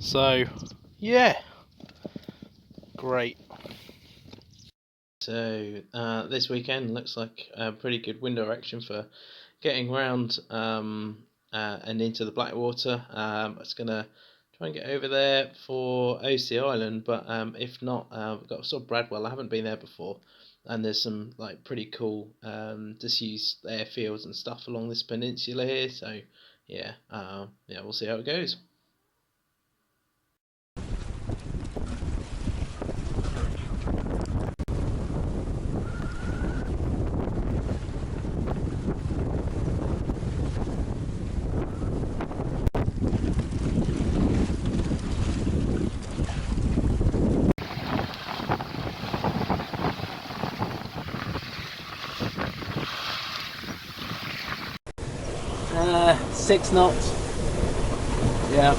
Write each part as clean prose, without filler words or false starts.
So yeah, great. So this weekend looks like a pretty good wind direction for getting round and into the Blackwater. I was gonna try and get over there for OC Island, but if not, we've got sort of Bradwell. I haven't been there before, and there's some like pretty cool disused airfields and stuff along this peninsula here. So yeah, we'll see how it goes. 6 knots. Yeah.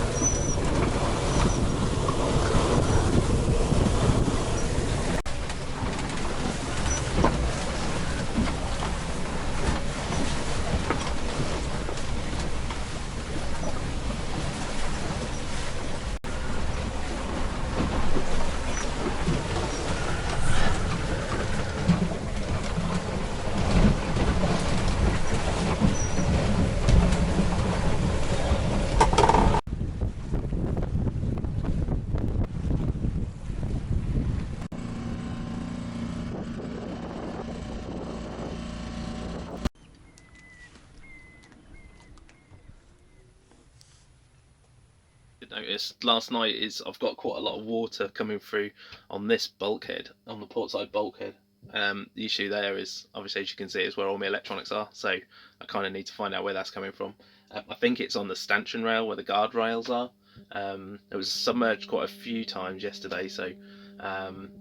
Noticed last night is I've got quite a lot of water coming through on this bulkhead, on the port side bulkhead. The issue there is, obviously, as you can see, is where all my electronics are, so I kind of need to find out where that's coming from. I think it's on the stanchion rail where the guard rails are. It was submerged quite a few times yesterday, so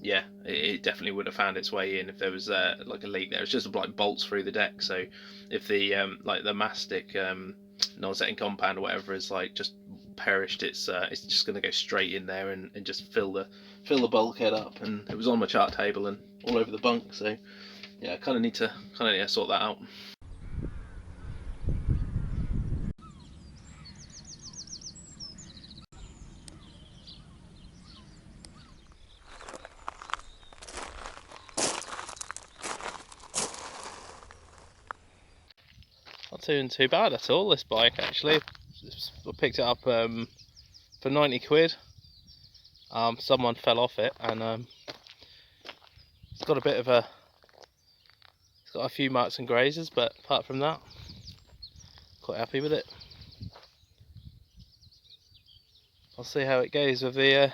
yeah, it definitely would have found its way in if there was like a leak there. It's just like bolts through the deck, so if the like the mastic non-setting compound or whatever is like just perished, it's just going to go straight in there and just fill the bulkhead up. And it was on my chart table and all over the bunk, so yeah, I kind of need to sort that out. Not doing too bad at all, this bike actually. I picked it up for 90 quid. Someone fell off it, and it's got a bit of a, it's got a few marks and grazes, but apart from that, quite happy with it. I'll see how it goes with the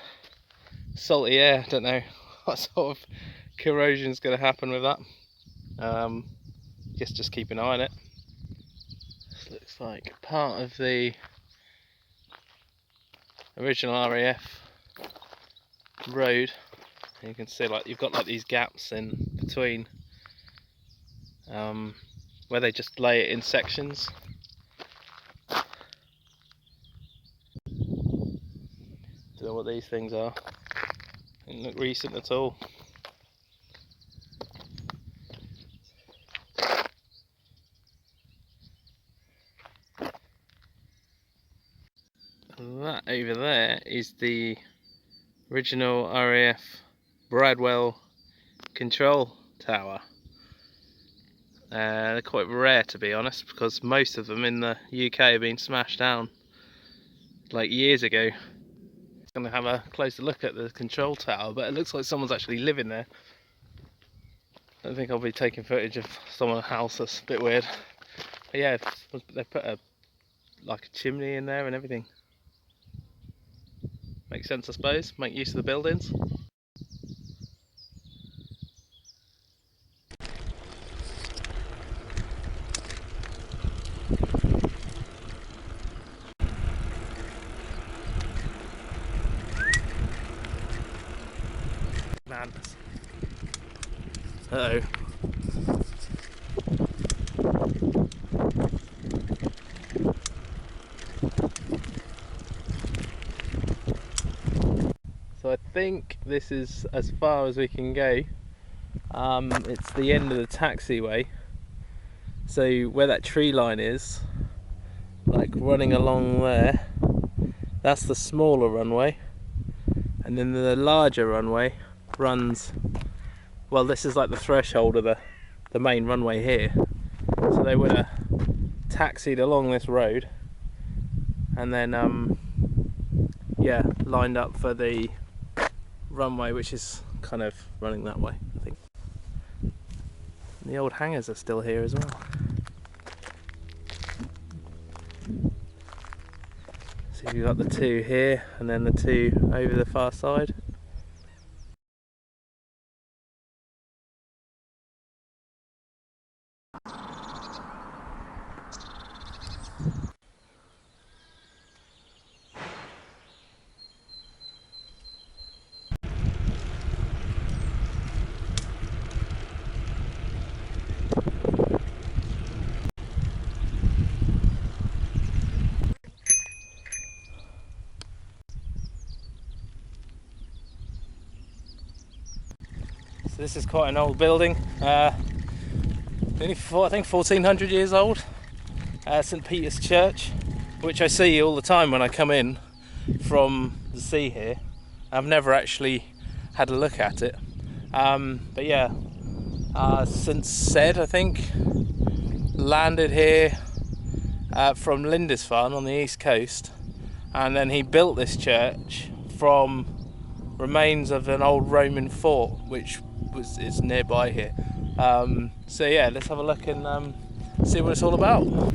salty air. Don't know what sort of corrosion is going to happen with that. Guess just keep an eye on it. This looks like part of the original RAF road. And you can see like you've got like these gaps in between where they just lay it in sections. Don't know what these things are. Don't look recent at all. And that over there is the original RAF Bradwell control tower. They're quite rare, to be honest, because most of them in the UK have been smashed down like years ago. I'm going to have a closer look at the control tower, but it looks like someone's actually living there. I don't think I'll be taking footage of someone's house. That's a bit weird. But yeah, they put like a chimney in there and everything. Makes sense, I suppose. Make use of the buildings. Madness. Uh-oh. So I think this is as far as we can go. It's the end of the taxiway. So where that tree line is, like running along there, That's the smaller runway, and then the larger runway runs, well, this is like the threshold of the main runway here. So they would have taxied along this road and then yeah, lined up for the runway, which is kind of running that way, I think. And the old hangars are still here as well. So you've got the two here and then the two over the far side. So this is quite an old building, only I think 1400 years old. St Peter's Church, which I see all the time when I come in from the sea here. I've never actually had a look at it, but yeah, St Ced, I think, landed here from Lindisfarne on the east coast, and then he built this church from remains of an old Roman fort which is nearby here. So yeah, let's have a look and see what it's all about.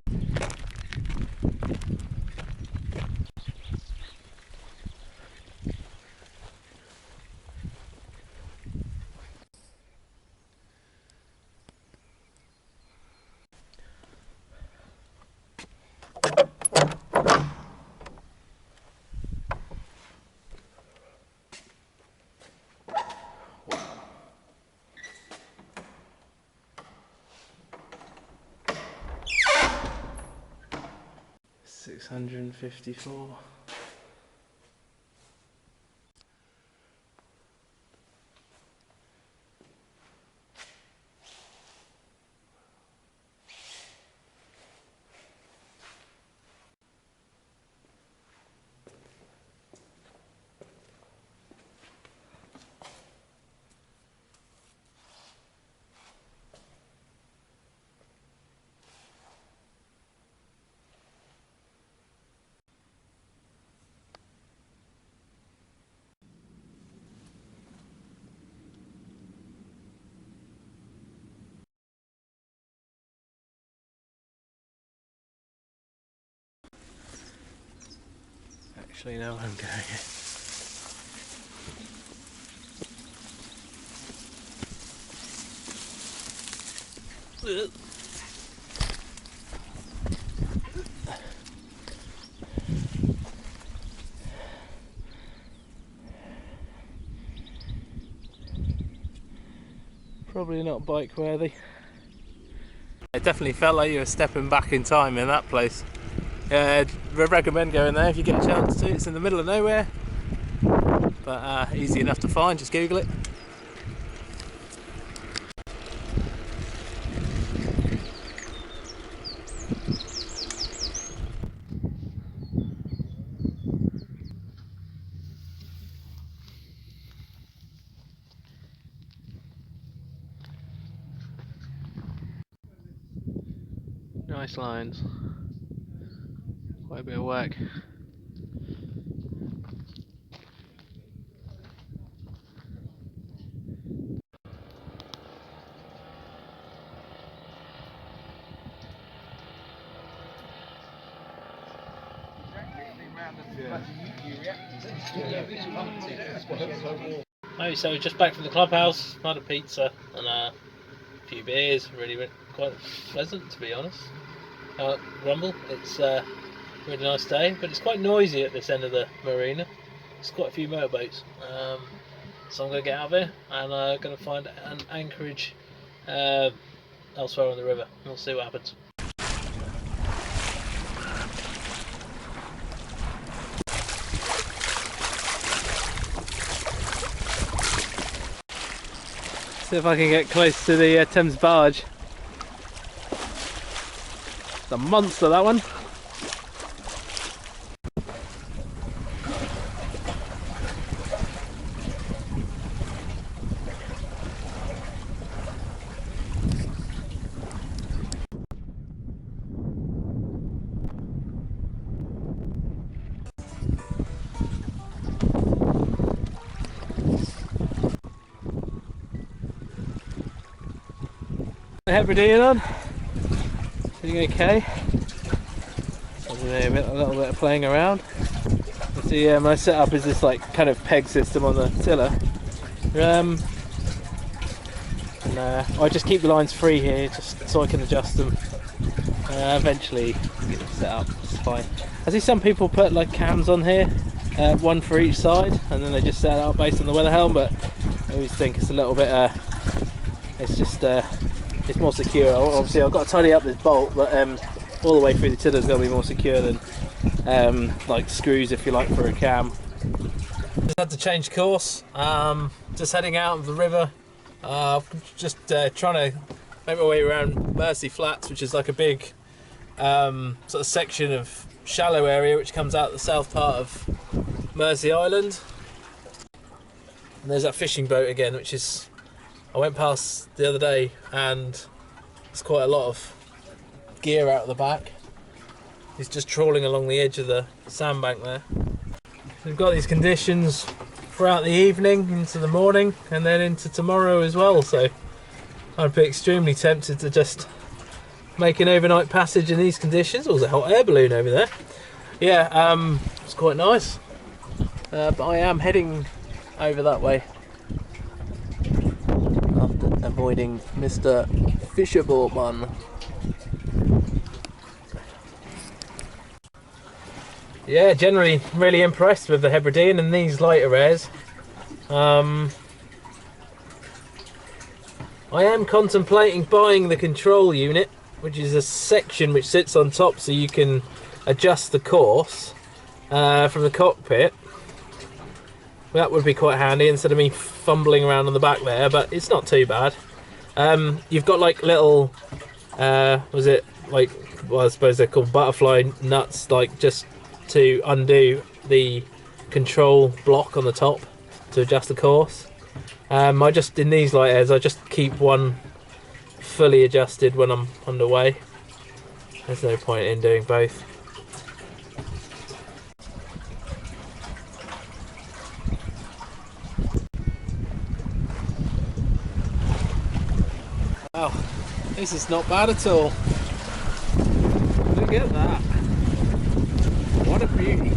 $654. Actually, no, I'm going. Probably not bike worthy. It definitely felt like you were stepping back in time in that place. I recommend going there if you get a chance to. It's in the middle of nowhere, but easy enough to find, just Google it. Nice lines, quite a bit of work. Oh, so just back from the clubhouse, had a pizza and a few beers. Really quite pleasant, to be honest. Rumble, it's a really nice day, but it's quite noisy at this end of the marina. There's quite a few motorboats, so I'm going to get out of here and going to find an anchorage elsewhere on the river. We'll see what happens. See if I can get close to the Thames barge. It's a monster, that one. Hebridean on. Feeling okay. A little bit of playing around. So my setup is this like kind of peg system on the tiller. I just keep the lines free here just so I can adjust them. Eventually get it set up, it's fine. I see some people put like cams on here, one for each side, and then they just set it up based on the weather helm, but I always think it's a little bit, it's more secure. Obviously I've got to tidy up this bolt, but all the way through the tiller is going to be more secure than like screws, if you like, for a cam. Just had to change course, just heading out of the river, just trying to make my way around Mersey Flats, which is like a big sort of section of shallow area which comes out the south part of Mersey Island. And there's that fishing boat again, which is, I went past the other day, and there's quite a lot of gear out of the back. He's just trawling along the edge of the sandbank there. We've got these conditions throughout the evening into the morning and then into tomorrow as well, so I'd be extremely tempted to just make an overnight passage in these conditions. Oh, there's a hot air balloon over there. Yeah, it's quite nice, but I am heading over that way after avoiding Mr. Fisherboatman. Yeah, generally really impressed with the Hebridean and these lighter airs. I am contemplating buying the control unit, which is a section which sits on top so you can adjust the course from the cockpit. That would be quite handy instead of me fumbling around on the back there, but it's not too bad. You've got like little, was it like, well, I suppose they're called butterfly nuts, like just to undo the control block on the top to adjust the course. I just, in these light airs, I just keep one fully adjusted when I'm underway. There's no point in doing both. Wow, this is not bad at all. Look at that. What a beauty.